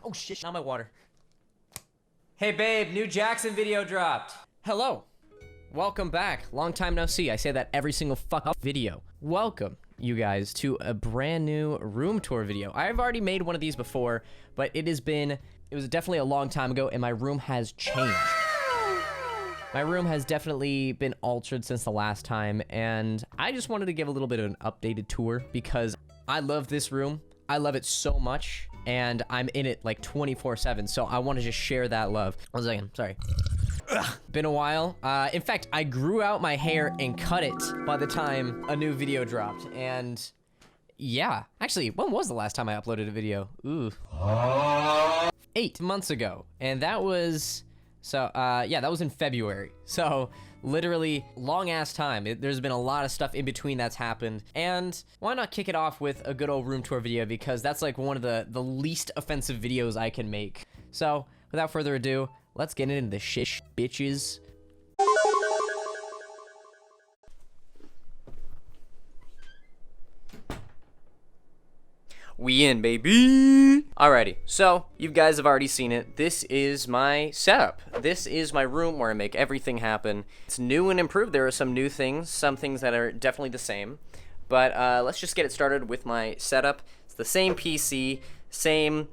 Oh shit, not my water. Hey babe, new Jackson video dropped. Hello. Welcome back. Long time no see. I say that every single video. Welcome, you guys, to a brand new room tour video. I've already made one of these before, but it was definitely a long time ago, and my room has changed. My room has definitely been altered since the last time, and I just wanted to give a little bit of an updated tour because I love this room. I love it so much, and I'm in it like 24/7, so I want to just share that love. 1 second, sorry. Ugh, been a while. In fact, I grew out my hair and cut it by the time a new video dropped, and yeah. Actually, when was the last time I uploaded a video? Ooh. 8 months ago, and that was... So, yeah, that was in February. So, literally, long-ass time. There's been a lot of stuff in between that's happened. And why not kick it off with a good old room tour video? Because that's, like, one of the least offensive videos I can make. So, without further ado, let's get into the shit, bitches. We in, baby. Alrighty, so you guys have already seen it. This is my setup. This is my room where I make everything happen. It's new and improved. There are some new things, some things that are definitely the same. But let's just get it started with my setup. It's the same PC, same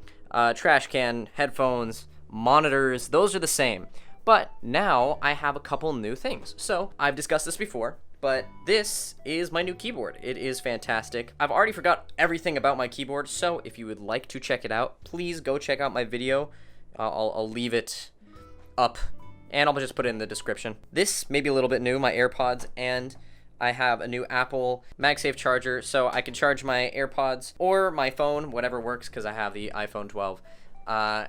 trash can, headphones, monitors. Those are the same. But now I have a couple new things. So I've discussed this before, but this is my new keyboard. It is fantastic. I've already forgot everything about my keyboard, so if you would like to check it out, please go check out my video. I'll leave it up, and I'll just put it in the description. This may be a little bit new, my AirPods, and I have a new Apple MagSafe charger, so I can charge my AirPods or my phone, whatever works, because I have the iPhone 12.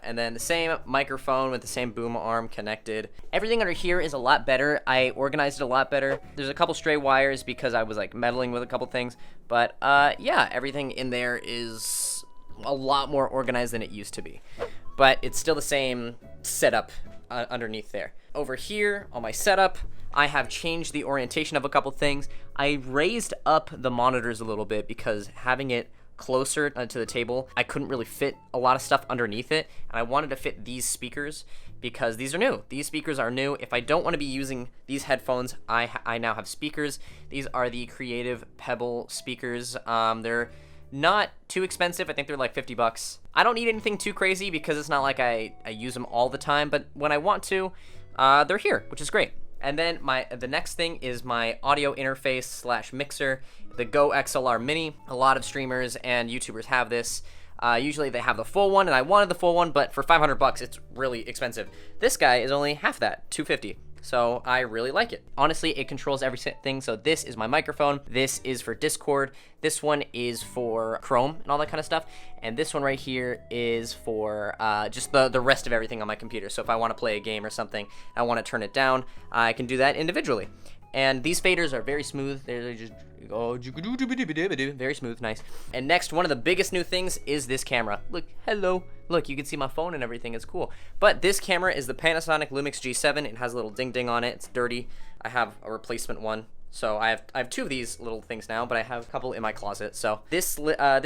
And then the same microphone with the same boom arm connected. Everything under here is a lot better. I organized it a lot better. There's a couple stray wires because I was like meddling with a couple things. But yeah, everything in there is a lot more organized than it used to be. But it's still the same setup underneath there. Over here on my setup, I have changed the orientation of a couple things. I raised up the monitors a little bit because having it closer to the table, I couldn't really fit a lot of stuff underneath it, and I wanted to fit these speakers because these are new. These speakers are new. If I don't want to be using these headphones, I now have speakers. These are the Creative Pebble speakers. They're not too expensive. I think they're like 50 bucks. I don't need anything too crazy because it's not like I use them all the time, but when I want to, they're here, which is great. And then the next thing is my audio interface slash mixer, the Go XLR Mini. A lot of streamers and YouTubers have this. Usually they have the full one, and I wanted the full one, but for 500 bucks, it's really expensive. This guy is only half that, 250. So I really like it. Honestly, it controls everything. So this is my microphone. This is for Discord. This one is for Chrome and all that kind of stuff. And this one right here is for just the rest of everything on my computer. So if I want to play a game or something, I want to turn it down, I can do that individually. And these faders are very smooth. They're just very smooth, nice. And next, one of the biggest new things is this camera. Look, hello. Look, you can see my phone and everything. It's cool. But this camera is the Panasonic Lumix G7. It has a little ding-ding on it. It's dirty. I have a replacement one. So I have two of these little things now, but I have a couple in my closet. So this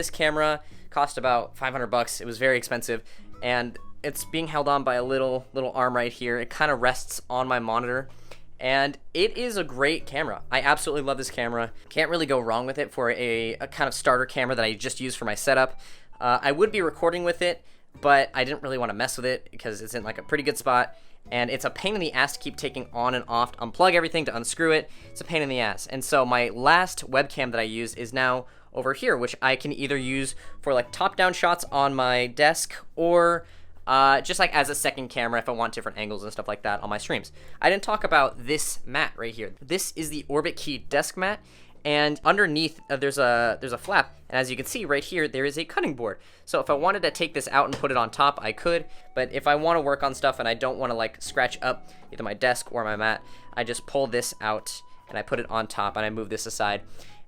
camera cost about 500 bucks. It was very expensive, and it's being held on by a little arm right here. It kind of rests on my monitor. And it is a great camera. I absolutely love this camera. Can't really go wrong with it for a kind of starter camera that I just use for my setup. I would be recording with it, but I didn't really want to mess with it because it's in like a pretty good spot. And it's a pain in the ass to keep taking on and off, to unplug everything, to unscrew it. It's a pain in the ass. And so my last webcam that I use is now over here, which I can either use for like top-down shots on my desk or just like as a second camera if I want different angles and stuff like that on my streams. I didn't talk about this mat right here. This is the Orbit Key desk mat, and underneath there's a flap, and as you can see right here, there is a cutting board. So if I wanted to take this out and put it on top, I could, but if I want to work on stuff and I don't want to like scratch up either my desk or my mat, I just pull this out and I put it on top and I move this aside.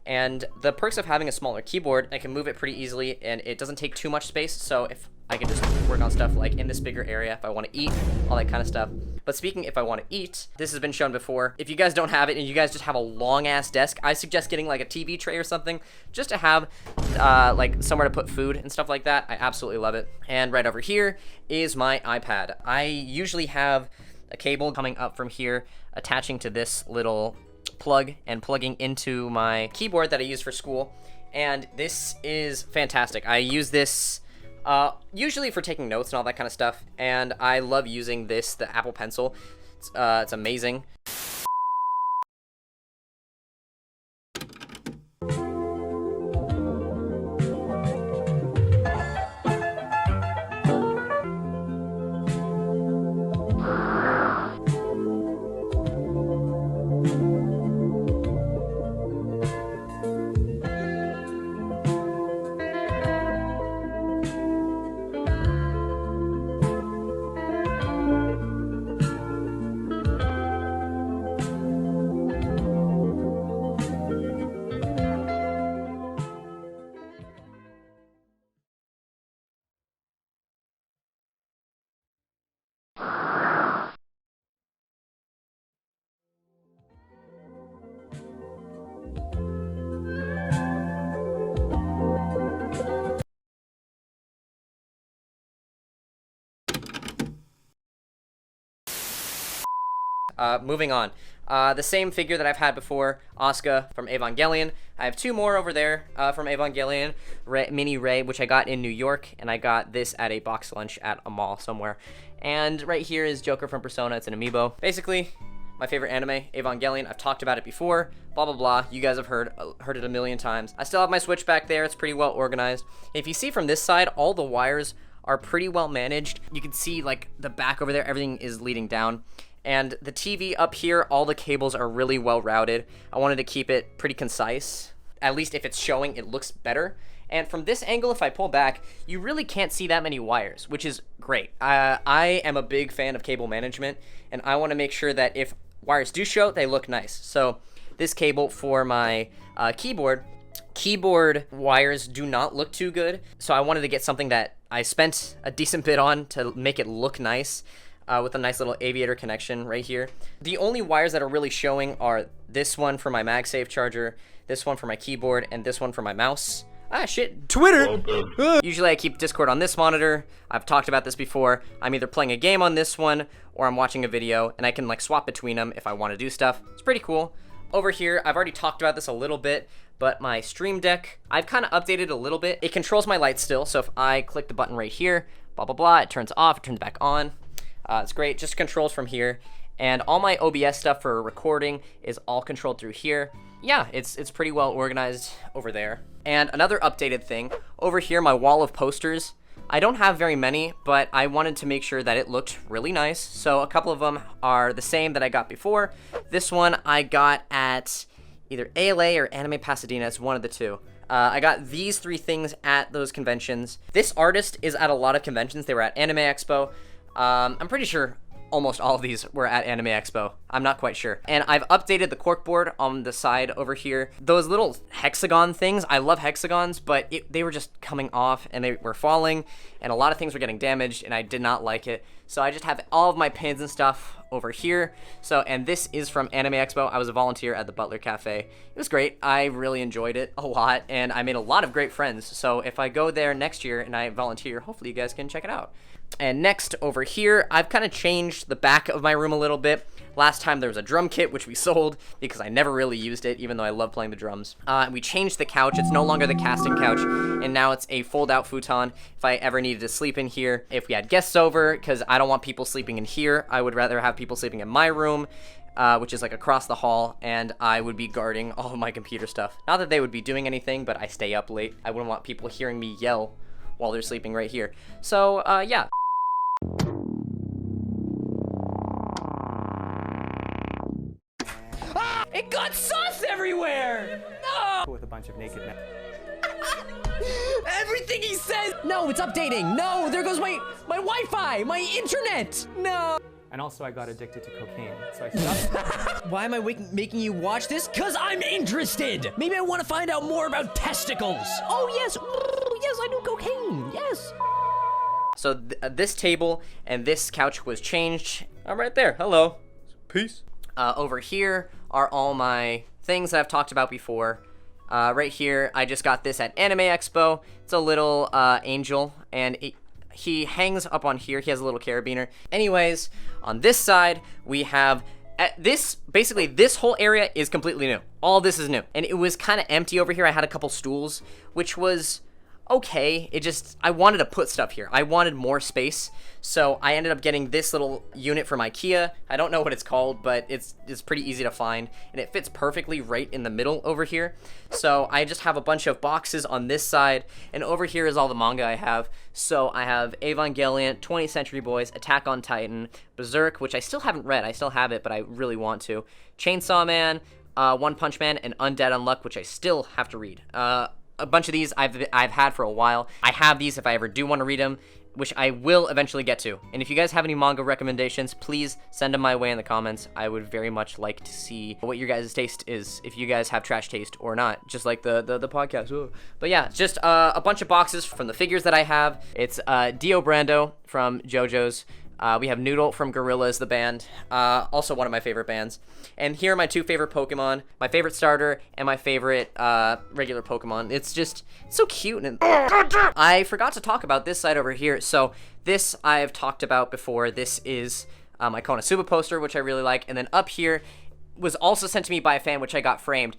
And the perks of having a smaller keyboard, I can move it pretty easily and it doesn't take too much space. So if I can just work on stuff like in this bigger area if I want to eat, all that kind of stuff. But speaking if I want to eat, this has been shown before. If you guys don't have it and you guys just have a long ass desk, I suggest getting like a TV tray or something just to have like somewhere to put food and stuff like that. I absolutely love it. And right over here is my iPad. I usually have a cable coming up from here attaching to this little plug and plugging into my keyboard that I use for school. And this is fantastic. I use this usually for taking notes and all that kind of stuff, and I love using this, the Apple Pencil. It's amazing. Moving on. The same figure that I've had before, Asuka from Evangelion. I have two more over there from Evangelion. Mini Ray, which I got in New York, and I got this at a box lunch at a mall somewhere. And right here is Joker from Persona. It's an amiibo. Basically, my favorite anime, Evangelion. I've talked about it before. Blah, blah, blah. You guys have heard it a million times. I still have my Switch back there. It's pretty well organized. If you see from this side, all the wires are pretty well managed. You can see, like, the back over there. Everything is leading down. And the TV up here, all the cables are really well routed. I wanted to keep it pretty concise. At least if it's showing, it looks better. And from this angle, if I pull back, you really can't see that many wires, which is great. I am a big fan of cable management, and I want to make sure that if wires do show, they look nice. So this cable for my keyboard wires do not look too good. So I wanted to get something that I spent a decent bit on to make it look nice. With a nice little aviator connection right here. The only wires that are really showing are this one for my MagSafe charger, this one for my keyboard, and this one for my mouse. Ah, shit, Twitter! Usually I keep Discord on this monitor. I've talked about this before. I'm either playing a game on this one, or I'm watching a video, and I can like swap between them if I want to do stuff. It's pretty cool. Over here, I've already talked about this a little bit, but my Stream Deck, I've kind of updated a little bit. It controls my light still, so if I click the button right here, blah, blah, blah, it turns off, it turns back on. It's great, just controls from here. And all my OBS stuff for recording is all controlled through here. Yeah, it's pretty well organized over there. And another updated thing, over here, my wall of posters. I don't have very many, but I wanted to make sure that it looked really nice. So a couple of them are the same that I got before. This one I got at either ALA or Anime Pasadena, it's one of the two. I got these three things at those conventions. This artist is at a lot of conventions. They were at Anime Expo. I'm pretty sure almost all of these were at Anime Expo. I'm not quite sure. And I've updated the corkboard on the side over here. Those little hexagon things, I love hexagons, but they were just coming off and they were falling and a lot of things were getting damaged and I did not like it. So I just have all of my pins and stuff over here. So, and this is from Anime Expo. I was a volunteer at the Butler Cafe. It was great. I really enjoyed it a lot and I made a lot of great friends. So if I go there next year and I volunteer, hopefully you guys can check it out. And next over here, I've kind of changed the back of my room a little bit. Last time there was a drum kit, which we sold because I never really used it, even though I love playing the drums. We changed the couch. It's no longer the casting couch, and now it's a fold-out futon if I ever needed to sleep in here. If we had guests over, because I don't want people sleeping in here, I would rather have people sleeping in my room, which is like across the hall, and I would be guarding all of my computer stuff. Not that they would be doing anything, but I stay up late. I wouldn't want people hearing me yell while they're sleeping right here. So, yeah. Ah! It got sauce everywhere! No! With a bunch of naked men. Everything he says! No, it's updating! No, there goes my Wi-Fi! My internet! No! And also I got addicted to cocaine, so I stopped. Why am I making you watch this? Cause I'm interested! Maybe I want to find out more about testicles! Oh yes! Yes, I do cocaine! Yes! So this table and this couch was changed. I'm right there. Hello. Peace. Over here are all my things that I've talked about before. Right here, I just got this at Anime Expo. It's a little angel, and he hangs up on here. He has a little carabiner. Anyways, on this side, we have basically this whole area is completely new. All this is new. And it was kind of empty over here. I had a couple stools, which was okay. I wanted to put stuff here. I wanted more space. So I ended up getting this little unit from IKEA. I don't know what it's called, but it's pretty easy to find. And it fits perfectly right in the middle over here. So I just have a bunch of boxes on this side. And over here is all the manga I have. So I have Evangelion, 20th Century Boys, Attack on Titan, Berserk, which I still haven't read. I still have it, but I really want to. Chainsaw Man, One Punch Man, and Undead Unluck, which I still have to read. A bunch of these I've had for a while. I have these if I ever do want to read them, which I will eventually get to. And if you guys have any manga recommendations, please send them my way in the comments. I would very much like to see what your guys' taste is, if you guys have trash taste or not, just like the podcast. Ooh. But yeah, just a bunch of boxes from the figures that I have. It's Dio Brando from JoJo's. We have Noodle from Gorillaz, the band, also one of my favorite bands. And here are my two favorite Pokemon, my favorite starter, and my favorite regular Pokemon. It's just so cute. And I forgot to talk about this side over here. So this I've talked about before. This is my Konosuba poster, which I really like. And then up here was also sent to me by a fan, which I got framed.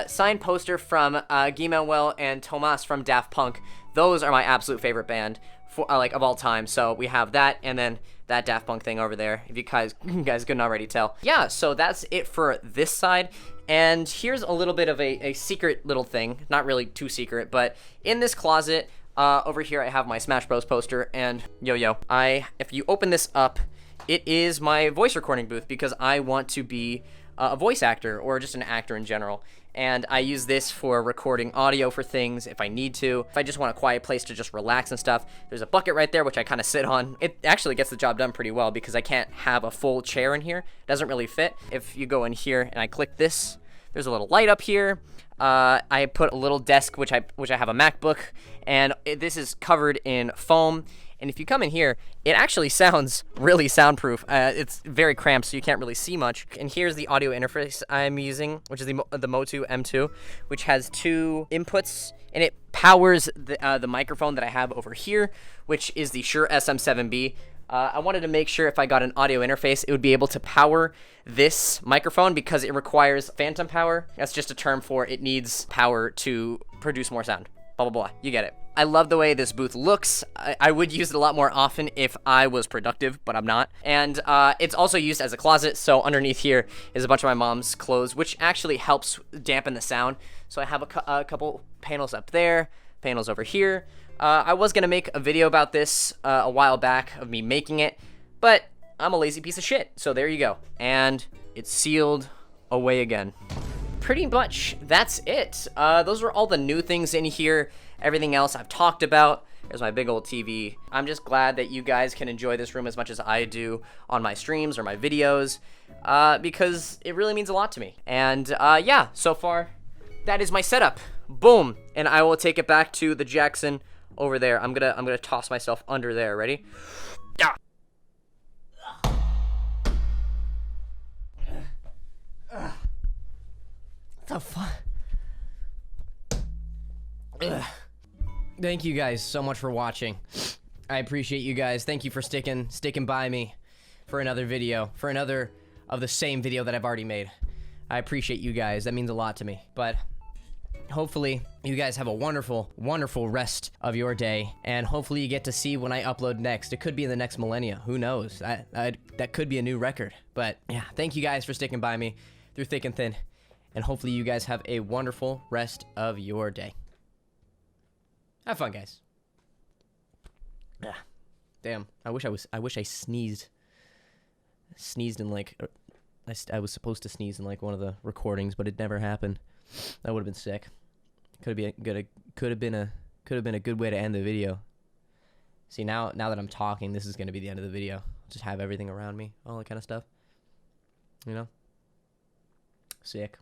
Signed poster from Guy Manuel and Tomas from Daft Punk. Those are my absolute favorite band of all time. So we have that, and then that Daft Punk thing over there, if you guys couldn't already tell. Yeah, so that's it for this side. And here's a little bit of a secret little thing. Not really too secret, but in this closet, over here I have my Smash Bros poster, and if you open this up, it is my voice recording booth, because I want to be a voice actor, or just an actor in general. And I use this for recording audio for things if I need to. If I just want a quiet place to just relax and stuff, there's a bucket right there, which I kind of sit on. It actually gets the job done pretty well, because I can't have a full chair in here. It doesn't really fit. If you go in here and I click this, there's a little light up here. I put a little desk, which I have a MacBook, and this is covered in foam. And if you come in here, it actually sounds really soundproof. It's very cramped, so you can't really see much. And here's the audio interface I'm using, which is the Motu M2, which has two inputs, and it powers the microphone that I have over here, which is the Shure SM7B. I wanted to make sure if I got an audio interface, it would be able to power this microphone, because it requires phantom power. That's just a term for it needs power to produce more sound. Blah, blah, blah. You get it. I love the way this booth looks. I would use it a lot more often if I was productive, but I'm not. And it's also used as a closet, so underneath here is a bunch of my mom's clothes, which actually helps dampen the sound. So I have a couple panels up there, panels over here. I was going to make a video about this a while back of me making it, but I'm a lazy piece of shit, so there you go. And it's sealed away again. Pretty much that's it. Those are all the new things in here. Everything else I've talked about. There's my big old TV. I'm just glad that you guys can enjoy this room as much as I do on my streams or my videos, because it really means a lot to me. And yeah, so far that is my setup. Boom. And I will take it back to the Jackson over there. I'm gonna toss myself under there. Ready? Yeah. The fuck? Thank you guys so much for watching. I appreciate you guys. Thank you for sticking by me for another video, for another of the same video that I've already made. I appreciate you guys. That means a lot to me. But hopefully you guys have a wonderful, wonderful rest of your day, and hopefully you get to see when I upload next. It could be in the next millennia. Who knows? That could be a new record. But yeah, thank you guys for sticking by me through thick and thin. And hopefully you guys have a wonderful rest of your day. Have fun, guys. Damn. I wish I sneezed in like, I was supposed to sneeze in like one of the recordings, but it never happened. That would have been sick. Could have been a good way to end the video. See, now that I'm talking, this is gonna be the end of the video. Just have everything around me, all that kind of stuff. You know? Sick.